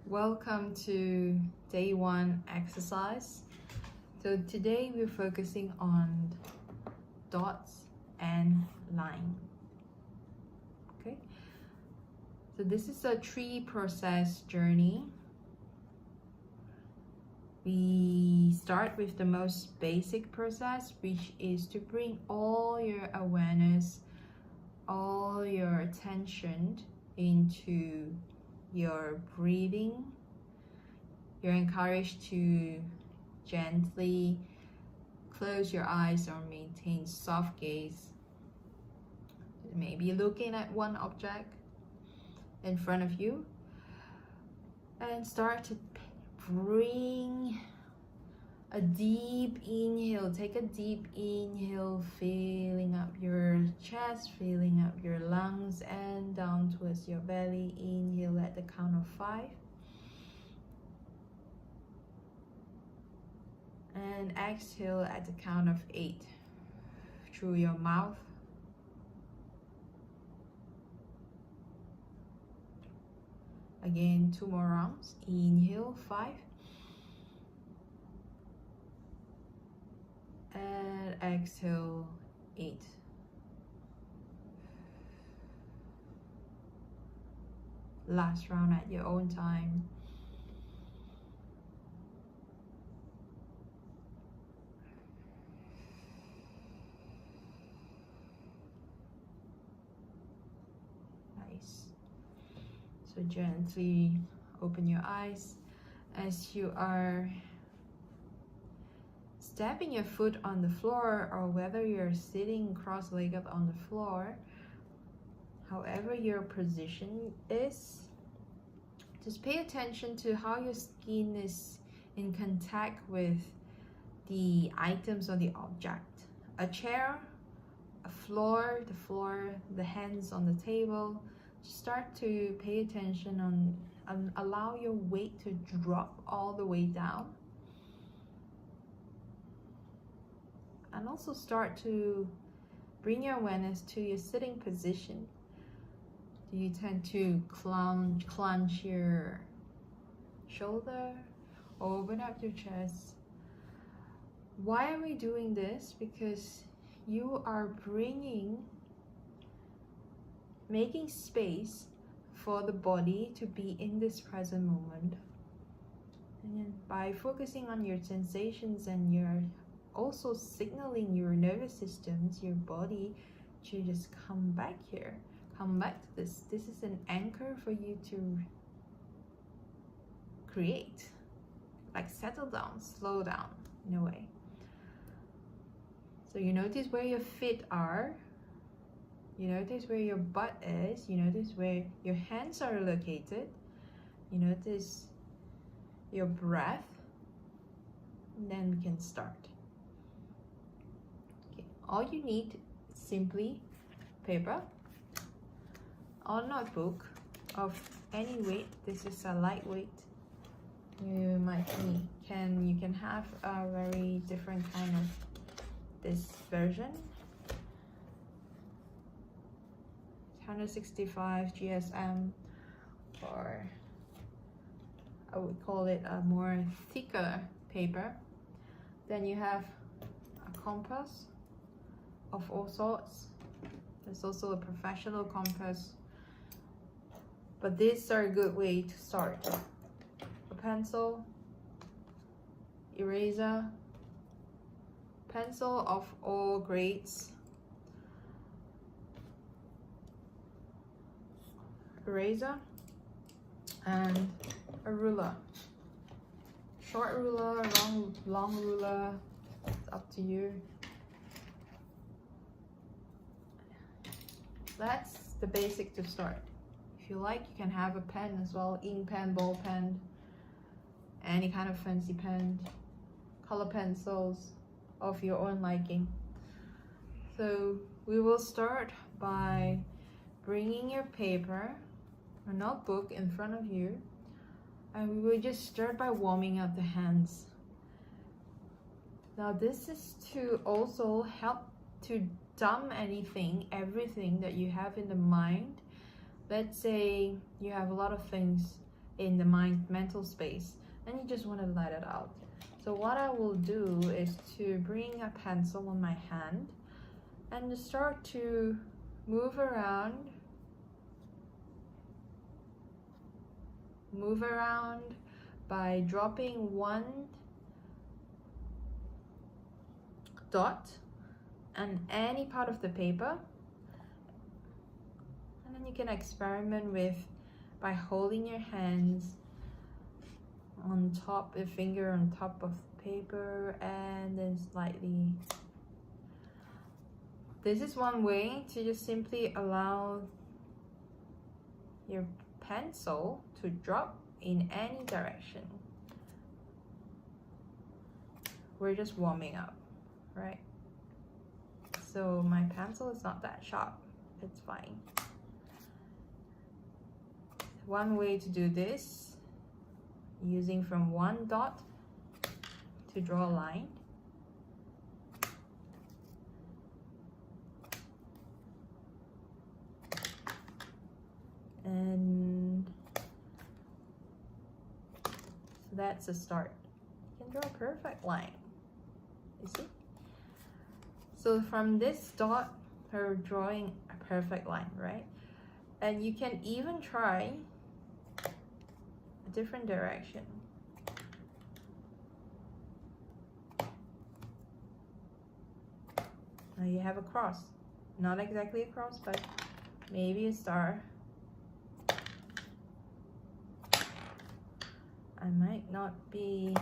Welcome to day one exercise. So today we're focusing on dots and line. Okay, so this is a tree process journey. We start with the most basic process, which is to bring all your awareness, all your attention into your breathing. You're encouraged to gently close your eyes or maintain soft gaze. Maybe looking at one object in front of you, and start to bring a deep inhale. Take a deep inhale, filling up your chest, filling up your lungs, and down towards your belly. Inhale at the count of 5. And exhale at the count of 8 through your mouth. Again, 2 more rounds. Inhale, 5. And exhale, 8. Last round at your own time. Nice. So gently open your eyes as you are stepping your foot on the floor, or whether you're sitting cross-legged on the floor, however your position is, just pay attention to how your skin is in contact with the items or the object. A chair, a floor, the hands on the table. Just start to pay attention on allow your weight to drop all the way down. And also start to bring your awareness to your sitting position. Do you tend to clench your shoulder? Open up your chest. Why are we doing this? Because you are making space for the body to be in this present moment. And then by focusing on your sensations, and you're also signaling your nervous systems, your body, to just come back here, come back to this. This is an anchor for you to create, like settle down, slow down in a way. So you notice where your feet are, you notice where your butt is, you notice where your hands are located, you notice your breath, and then we can start. All you need is simply paper or notebook of any weight. This is a lightweight. You can have a very different kind of this version. 165 GSM, or I would call it a more thicker paper. Then you have a compass of all sorts. There's also a professional compass, but these are a good way to start. A pencil, eraser, pencil of all grades, eraser, and a ruler. Short ruler, long ruler, it's up to you. That's the basic to start. If you like, you can have a pen as well, ink pen, ball pen, any kind of fancy pen, color pencils of your own liking. So we will start by bringing your paper or notebook in front of you, and we will just start by warming up the hands. Now this is to also help to dump everything that you have in the mind. Let's say you have a lot of things in the mental space, and you just want to let it out. So what I will do is to bring a pencil on my hand and just start to move around by dropping one dot on any part of the paper, and then you can experiment with by holding your hands on top, your finger on top of the paper, and then slightly. This is one way to just simply allow your pencil to drop in any direction. We're just warming up, right? So my pencil is not that sharp, it's fine. One way to do this, using from one dot to draw a line. And so that's a start. You can draw a perfect line, you see? So from this dot, we're drawing a perfect line, right? And you can even try a different direction. Now you have a cross. Not exactly a cross, but maybe a star. I might not be,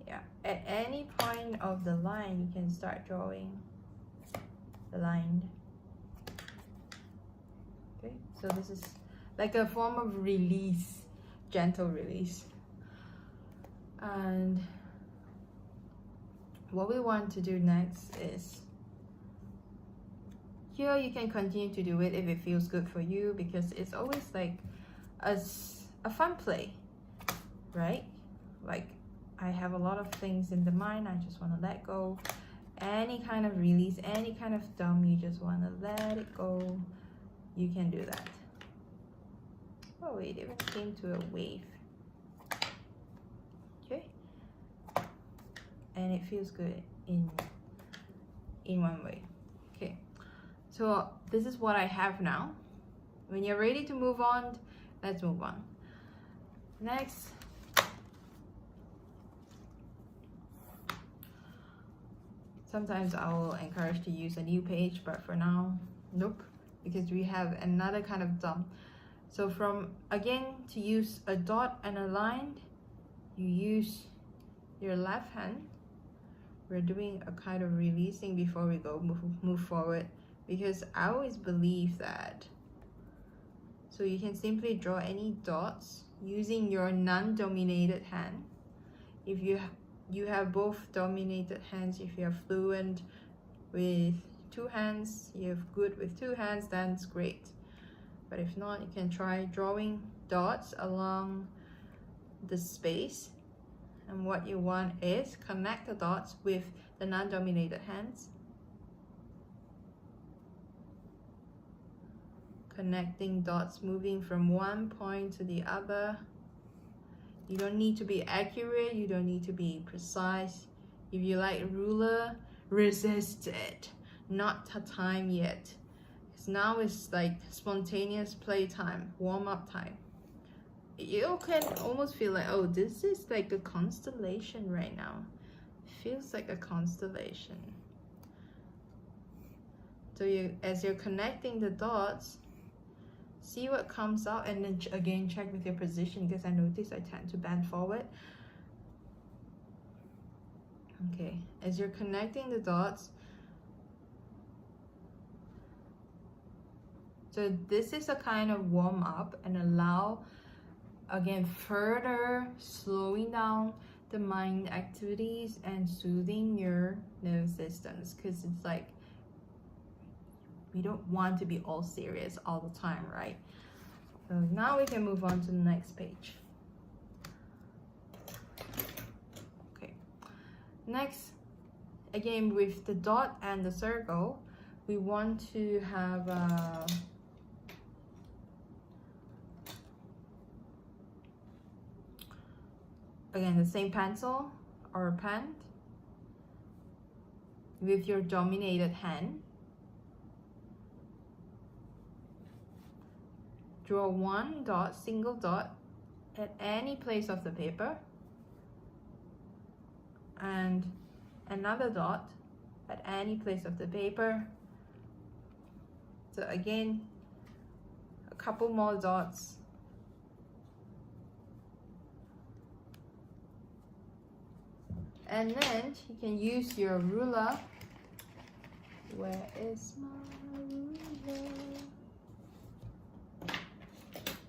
yeah, at any point of the line you can start drawing the line. Okay, so this is like a form of release, gentle release. And what we want to do next is, here you can continue to do it if it feels good for you, because it's always like a fun play, right? Like, I have a lot of things in the mind, I just want to let go. Any kind of release, any kind of dumb, you just want to let it go. You can do that. Oh, it even came to a wave. Okay, and it feels good in one way. Okay, so this is what I have now. When you're ready to move on, let's move on. Next, sometimes I will encourage to use a new page, but for now, nope, because we have another kind of dumb. So from, again, to use a dot and a line, you use your left hand. We're doing a kind of releasing before we go move forward, because I always believe that. So you can simply draw any dots using your non-dominated hand. If you have both dominated hands, if you're fluent with two hands, you're good with two hands, then it's great. But if not, you can try drawing dots along the space. And what you want is connect the dots with the non-dominated hands. Connecting dots, moving from one point to the other. You don't need to be accurate, you don't need to be precise. If you like ruler, resist it. Not the time yet. Because now it's like spontaneous playtime, warm-up time. You can almost feel like, oh, this is like a constellation right now. It feels like a constellation. So as you're connecting the dots, see what comes out, and then again check with your position, because I notice I tend to bend forward. Okay, as you're connecting the dots, so this is a kind of warm up and allow, again, further slowing down the mind activities and soothing your nervous systems, because it's like we don't want to be all serious all the time, right? So now we can move on to the next page. Okay, next, again with the dot and the circle, we want to have again, the same pencil or pen with your dominated hand. Draw one dot, single dot, at any place of the paper, and another dot at any place of the paper. So again, a couple more dots. And then you can use your ruler. Where is my ruler?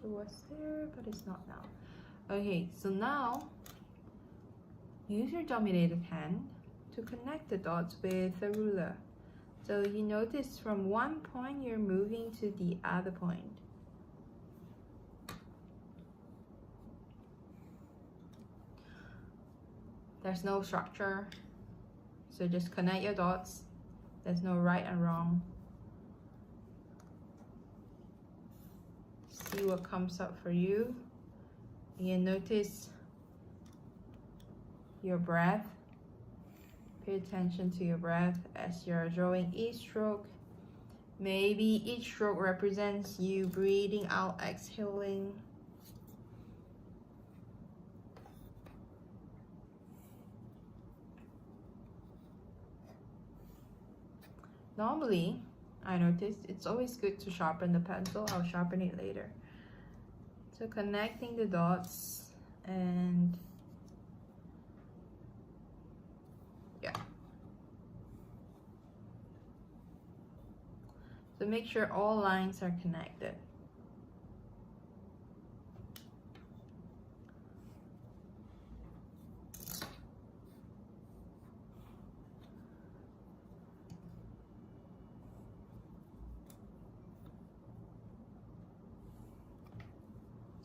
It was there, but it's not now. Okay, so now use your dominated hand to connect the dots with the ruler. So you notice from one point you're moving to the other point. There's no structure, so just connect your dots. There's no right and wrong. See what comes up for you. Again, notice your breath. Pay attention to your breath as you're drawing each stroke. Maybe each stroke represents you breathing out, exhaling. Normally, I noticed it's always good to sharpen the pencil. I'll sharpen it later. So connecting the dots and yeah. So make sure all lines are connected.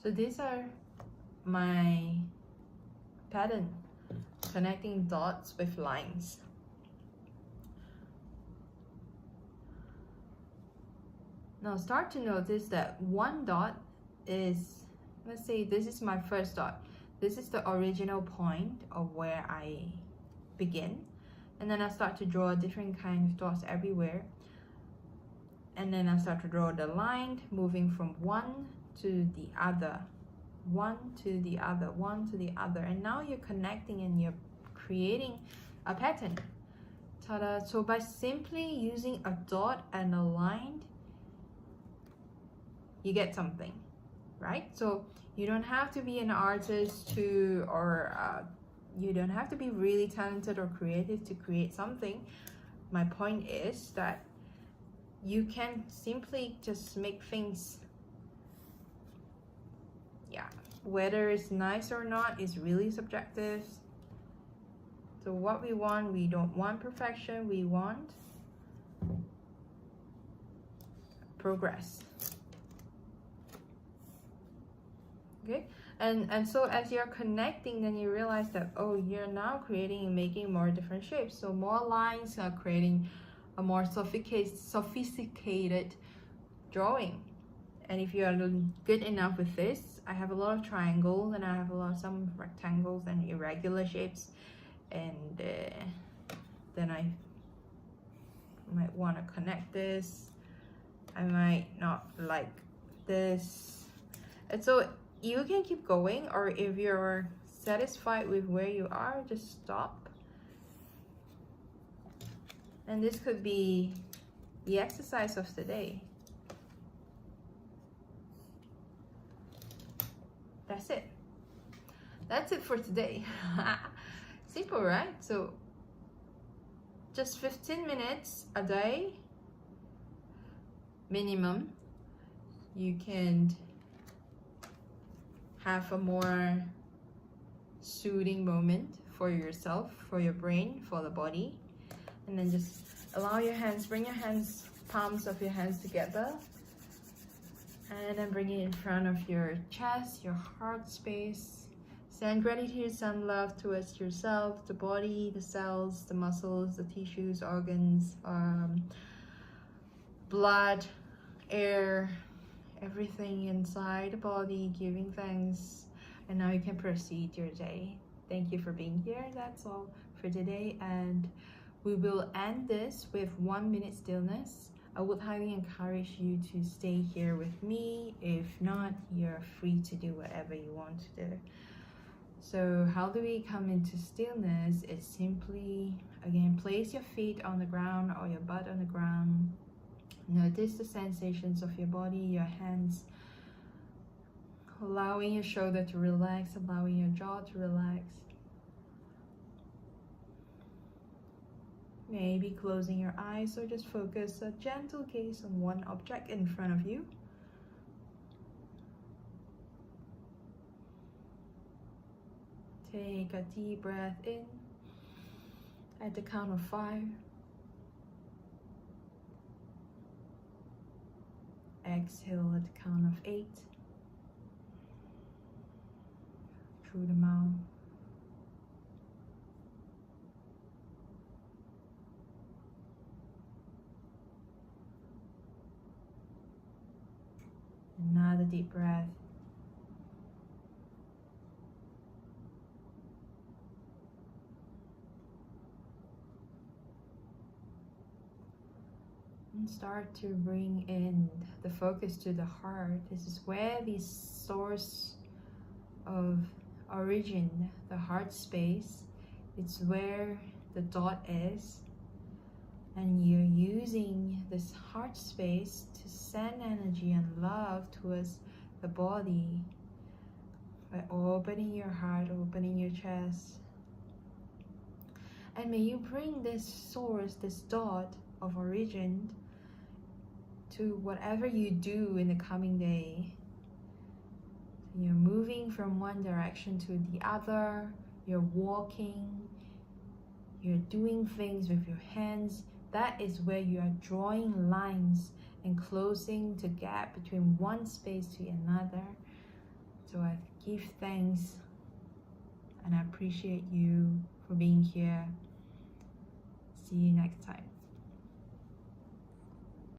So these are my pattern, connecting dots with lines. Now start to notice that one dot is, let's say this is my first dot. This is the original point of where I begin. And then I start to draw different kinds of dots everywhere. And then I start to draw the line moving from one to the other, one to the other, one to the other, and now you're connecting and you're creating a pattern. Ta-da! So by simply using a dot and a line, you get something, right? So you don't have to be an artist to, or you don't have to be really talented or creative to create something. My point is that you can simply just make things. Yeah, whether it's nice or not is really subjective. So what we don't want perfection, we want progress. Okay, and so as you're connecting, then you realize that, oh, you're now creating and making more different shapes. So more lines are creating a more sophisticated drawing. And if you are good enough with this, I have a lot of triangles and I have some rectangles and irregular shapes, and then I might want to connect this. I might not like this, and so you can keep going, or if you're satisfied with where you are, just stop. And this could be the exercise of the day. That's it. That's it for today. Simple, right? So just 15 minutes a day minimum. You can have a more soothing moment for yourself, for your brain, for the body. And then just allow your hands, bring your hands, palms of your hands together. And then bring it in front of your chest, your heart space. Send gratitude, send love towards yourself, the body, the cells, the muscles, the tissues, organs, blood, air, everything inside the body, giving thanks. And now you can proceed your day. Thank you for being here. That's all for today, and we will end this with 1 minute stillness. I would highly encourage you to stay here with me. If not, you're free to do whatever you want to do. So how do we come into stillness? It's simply, again, place your feet on the ground or your butt on the ground. Notice the sensations of your body, your hands, allowing your shoulder to relax, allowing your jaw to relax. Maybe closing your eyes or just focus a gentle gaze on one object in front of you. Take a deep breath in at the count of 5. Exhale at the count of 8. Through the mouth. Another deep breath. And start to bring in the focus to the heart. This is where the source of origin, the heart space, it's where the dot is. And you're using this heart space to send energy and love towards the body by opening your heart, opening your chest. And may you bring this source, this dot of origin, to whatever you do in the coming day. You're moving from one direction to the other, you're walking, you're doing things with your hands. That is where you are drawing lines and closing the gap between one space to another. So I give thanks and I appreciate you for being here. See you next time.